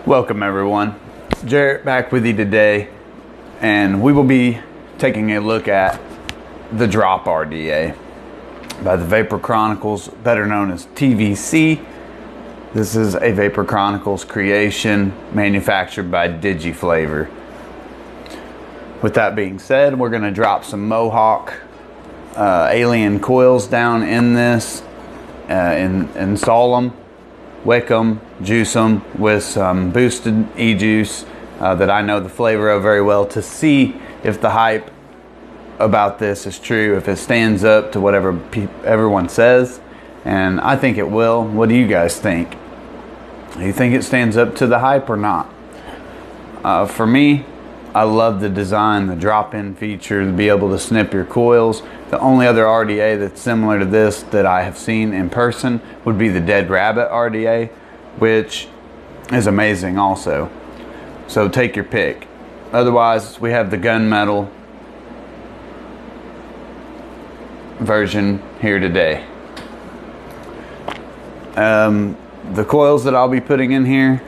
Welcome everyone, Jarrett back with you today, and we will be taking a look at the Drop RDA by the Vapor Chronicles, better known as TVC. This is a Vapor Chronicles creation manufactured by Digiflavor. With that being said, we're going to drop some Mohawk alien coils down in this, install them, wick them, juice them with some boosted e-juice that I know the flavor of very well, to see if the hype about this is true, if it stands up to whatever everyone says. And I think it will. What do you guys think? Do you think it stands up to the hype or not? For me, I love the design, the drop-in feature, to be able to snip your coils. The only other RDA that's similar to this that I have seen in person would be the Dead Rabbit RDA, which is amazing also. So take your pick. Otherwise, we have the gunmetal version here today. The coils that I'll be putting in here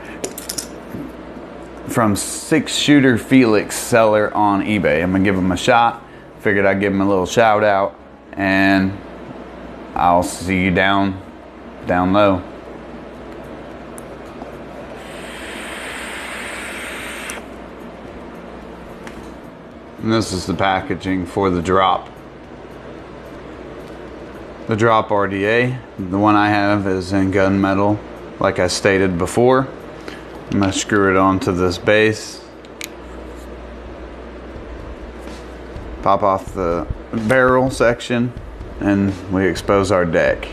from 6-shooter Felix seller on eBay. I'm gonna give him a shot. Figured I'd give him a little shout out, and I'll see you down low. And this is the packaging for the Drop. The Drop RDA, the one I have, is in gunmetal, like I stated before. I'm going to screw it onto this base, pop off the barrel section, and we expose our deck.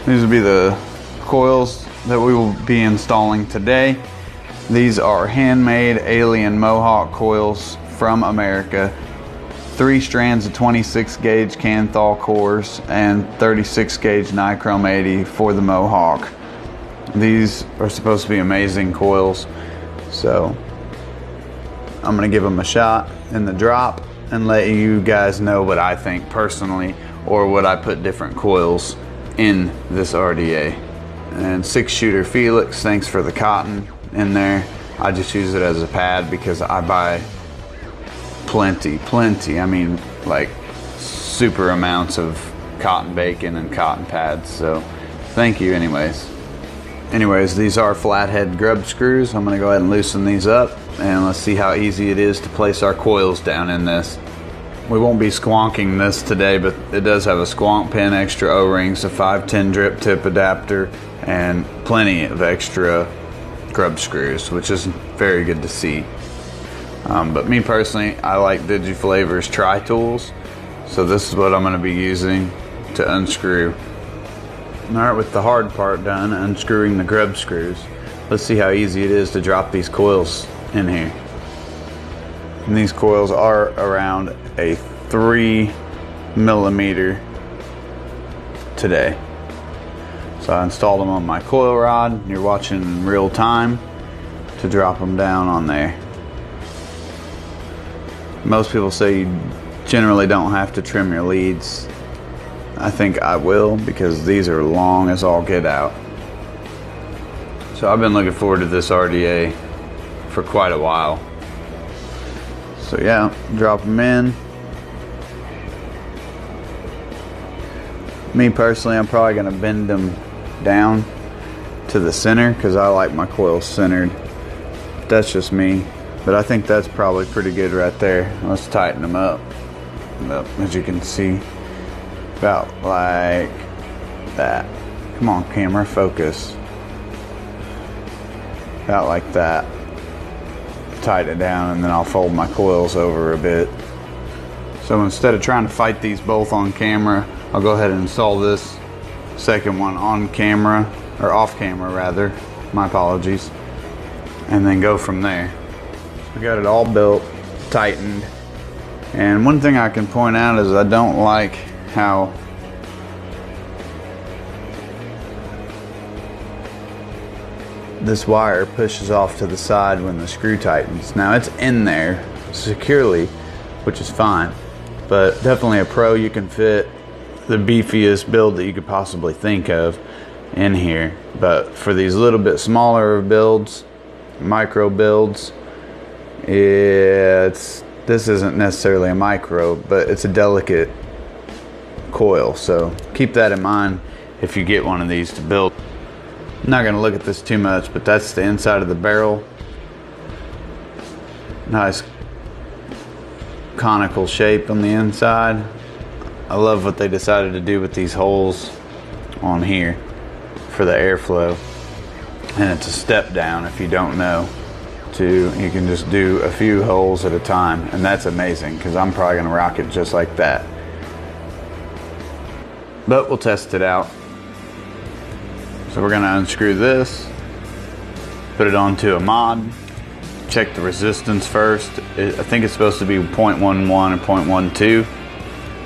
These will be the coils that we will be installing today. These are handmade alien Mohawk coils from America. 3 strands of 26 gauge Canthal cores and 36 gauge Nichrome 80 for the Mohawk. These are supposed to be amazing coils, so I'm gonna give them a shot in the Drop and let you guys know what I think personally, or would I put different coils in this RDA. And 6-shooter Felix, thanks for the cotton in there. I just use it as a pad because I buy plenty, I mean like super amounts of cotton bacon and cotton pads, so thank you anyways. These are flathead grub screws. I'm gonna go ahead and loosen these up, and let's see how easy it is to place our coils down in this. We won't be squonking this today, but it does have a squonk pin, extra O-rings, a 510 drip tip adapter, and plenty of extra grub screws, which is very good to see. But me personally, I like Digiflavor's tri-tools, so this is what I'm going to be using to unscrew. Alright, with the hard part done, unscrewing the grub screws, let's see how easy it is to drop these coils in here. And these coils are around a 3mm today. So I installed them on my coil rod. You're watching in real time to drop them down on there. Most people say you generally don't have to trim your leads. I think I will, because these are long as all get out. So I've been looking forward to this RDA for quite a while. So yeah, drop them in. Me personally, I'm probably gonna bend them down to the center because I like my coils centered. That's just me, but I think that's probably pretty good right there. Let's tighten them up. As you can see, about like that. Come on, camera, focus. About like that. Tighten it down, and then I'll fold my coils over a bit. So instead of trying to fight these both on camera, I'll go ahead and install this second one on camera, or off camera rather, my apologies, and then go from there. We got it all built, tightened, and one thing I can point out is I don't like how this wire pushes off to the side when the screw tightens. Now it's in there securely, which is fine, but definitely a pro. You can fit the beefiest build that you could possibly think of in here, but for these little bit smaller builds, micro builds, this isn't necessarily a micro, but it's a delicate coil, so keep that in mind if you get one of these to build. I'm not going to look at this too much, but that's the inside of the barrel. Nice conical shape on the inside. I love what they decided to do with these holes on here for the airflow, and it's a step down. If you don't know, you can just do a few holes at a time, and that's amazing because I'm probably going to rock it just like that, but we'll test it out. So we're going to unscrew this, put it onto a mod, check the resistance first. I think it's supposed to be 0.11 or 0.12.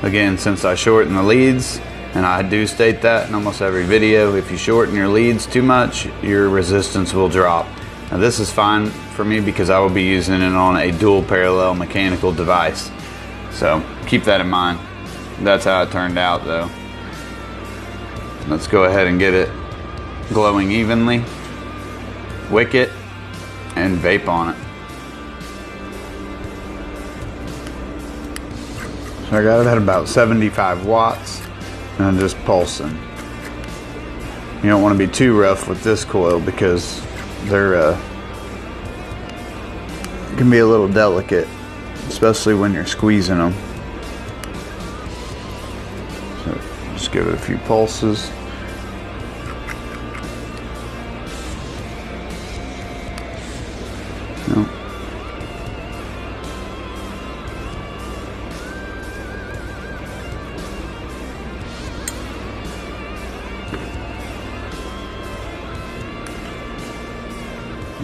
Again, since I shorten the leads, and I do state that in almost every video, if you shorten your leads too much, your resistance will drop. Now this is fine for me because I will be using it on a dual parallel mechanical device. So keep that in mind. That's how it turned out though. Let's go ahead and get it glowing evenly, wick it, and vape on it. So I got it at about 75 watts and I'm just pulsing. You don't want to be too rough with this coil because they're it can be a little delicate, especially when you're squeezing them. So just give it a few pulses. No.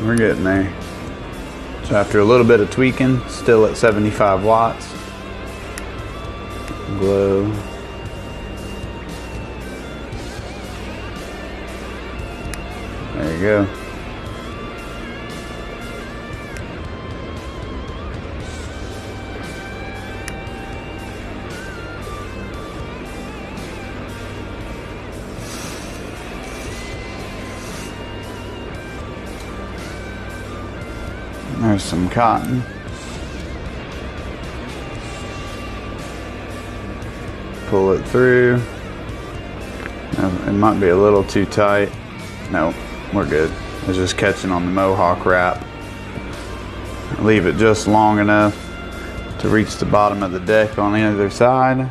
We're getting there. So after a little bit of tweaking, still at 75 watts. Glow. There you go. There's some cotton. Pull it through. Now, it might be a little too tight. No, we're good. It's just catching on the Mohawk wrap. Leave it just long enough to reach the bottom of the deck on the other side.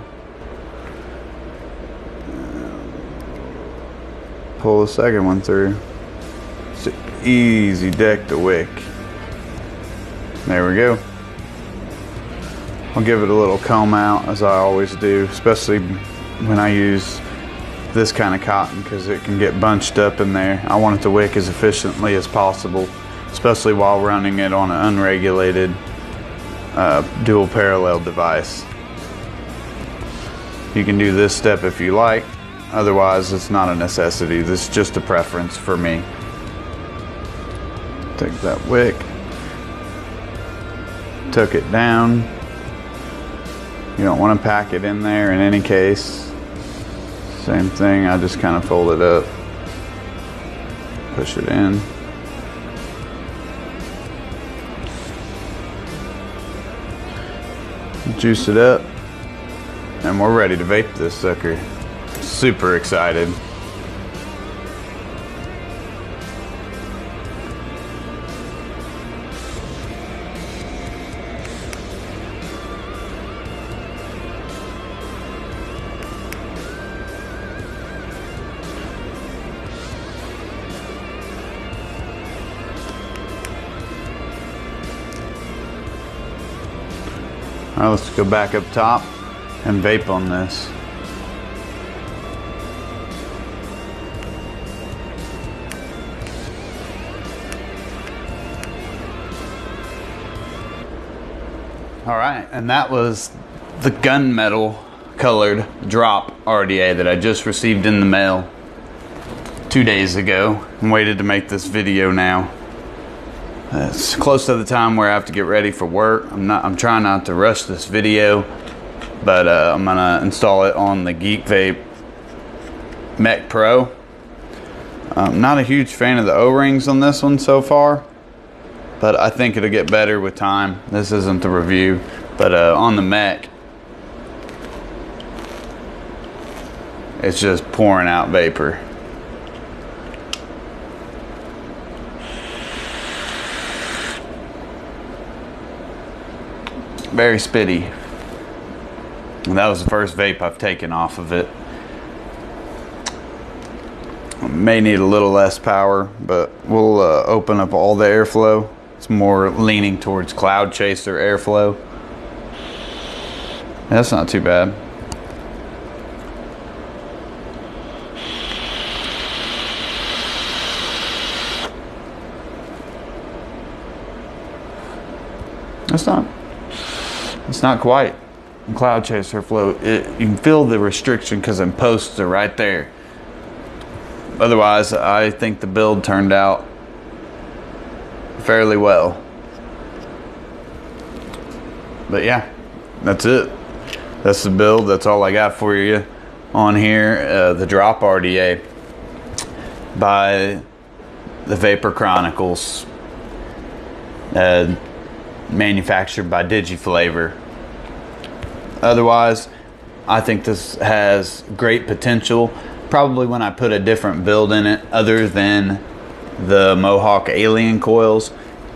Pull the second one through. It's an easy deck to wick. There we go. I'll give it a little comb out as I always do, especially when I use this kind of cotton because it can get bunched up in there. I want it to wick as efficiently as possible, especially while running it on an unregulated dual parallel device. You can do this step if you like, otherwise it's not a necessity. This is just a preference for me. Take that wick. Took it down. You don't want to pack it in there in any case. Same thing, I just kind of fold it up, push it in. Juice it up, and we're ready to vape this sucker. Super excited. All right, let's go back up top and vape on this. All right, and that was the gunmetal colored drop RDA that I just received in the mail. 2 days ago and waited to make this video now. It's close to the time where I have to get ready for work. I'm trying not to rush this video, but I'm gonna install it on the Geek Vape Mech Pro. I'm not a huge fan of the O-rings on this one so far, but I think it'll get better with time. This isn't the review, but on the Mech, it's just pouring out vapor. Very spitty. And that was the first vape I've taken off of it. May need a little less power, but we'll open up all the airflow. It's more leaning towards cloud chaser airflow. That's not too bad. It's not quite cloud chaser flow. You can feel the restriction because them posts are right there. Otherwise, I think the build turned out fairly well. But yeah, that's it. That's the build. That's all I got for you on here. The Drop RDA by the Vapor Chronicles, manufactured by Digiflavor. Otherwise, I think this has great potential. Probably when I put a different build in it other than the Mohawk Alien coils,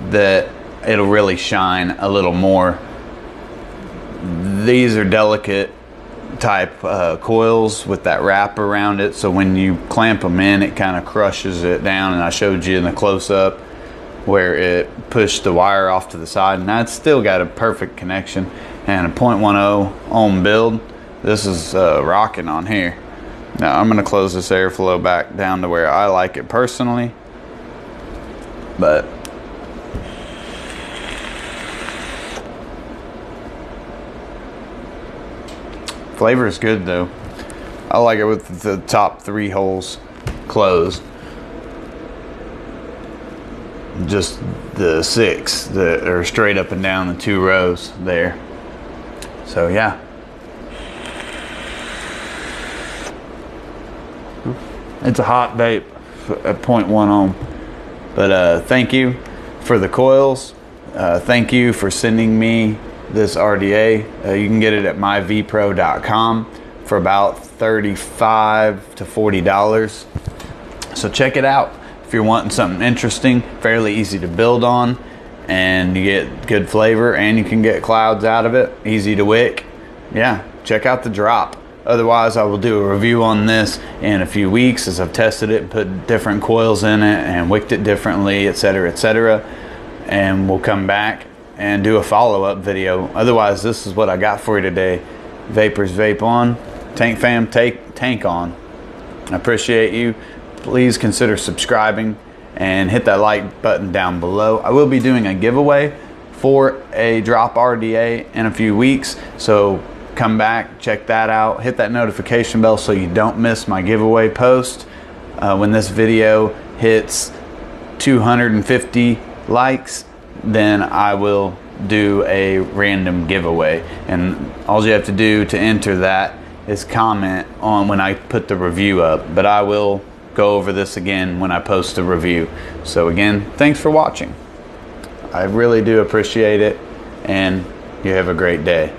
that it'll really shine a little more. These are delicate type coils with that wrap around it, so when you clamp them in, it kind of crushes it down. And I showed you in the close-up where it pushed the wire off to the side, and that's still got a perfect connection. And a 0.10 ohm build. This is rocking on here. Now I'm gonna close this airflow back down to where I like it personally, but flavor is good though. I like it with the top 3 holes closed. Just the 6 that are straight up and down the 2 rows there. So yeah. It's a hot vape at 0.1 ohm. But thank you for the coils. Thank you for sending me this RDA. You can get it at myvpro.com for about $35 to $40. So check it out if you're wanting something interesting, fairly easy to build on, and you get good flavor, and you can get clouds out of it, easy to wick. Yeah, check out the Drop. Otherwise, I will do a review on this in a few weeks as I've tested it and put different coils in it and wicked it differently, etc., etc. And we'll come back and do a follow-up video. Otherwise, this is what I got for you today. Vapors vape on, Tank fam tank on. I appreciate you. Please consider subscribing and hit that like button down below. I will be doing a giveaway for a Drop RDA in a few weeks, so come back, check that out, hit that notification bell so you don't miss my giveaway post. When this video hits 250 likes, then I will do a random giveaway, and all you have to do to enter that is comment on when I put the review up. But I will go over this again when I post the review. So again, thanks for watching. I really do appreciate it, and you have a great day.